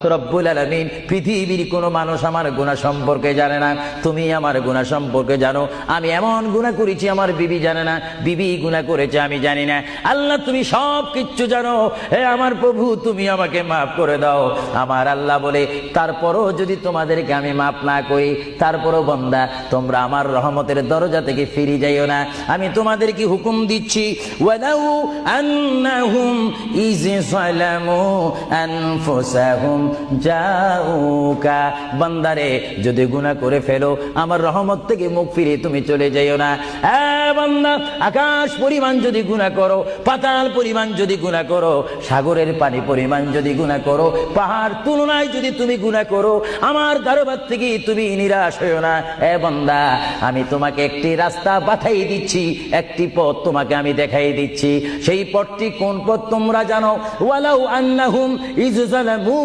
রব্বুল আলামিন পৃথিবীর কোনো মানুষ আমার গুনাহ সম্পর্কে জানে না, তুমি আমার গুনাহ সম্পর্কে জানো। আমি এমন গুনাহ করেছি আমার বিবি জানে না, বিবি গুনাহ করেছে আমি জানি না। আল্লাহ তুমি সব কিচ্ছু জানো, হে আমার প্রভু তুমি আমাকে মাফ করে দাও। আমার আল্লাহ বলে তারপরও যদি তোমাদেরকে আমি মাফ না করি, তারপরও বান্দা তোমরা আমার রহমতের দরজা থেকে ফিরে যাইও না। আমি তোমাদেরকে হুকুম দিচ্ছি, ওয়ালাউ আন্নাহুম ইয যালামু আনফুসাহুম জাউকা, বান্দারে যদি গুনাহ করে ফেলো আমার রহমত থেকে মুখ ফিরে তুমি চলে যাইও না। বান্দা আকাশ পরিমাণ যদি গুনাহ করো, পাতাল পরিমাণ যদি গুনাহ করো, সাগরের পানি পরিমাণ যদি গুনাহ করো, পাহাড় তুলনায় যদি তুমি গুনাহ করো, আমার দরবার থেকে তুমি নিরাশ হইও না। বান্দা আমি তোমাকে একটি রাস্তা পাঠাই দিচ্ছি, একটি পথ তোমাকে আমি দেখাই দিচ্ছি। সেই পথটি কোন পথ তোমরা জানো? ওয়ালাউ আন্নাহুম ইয যালামু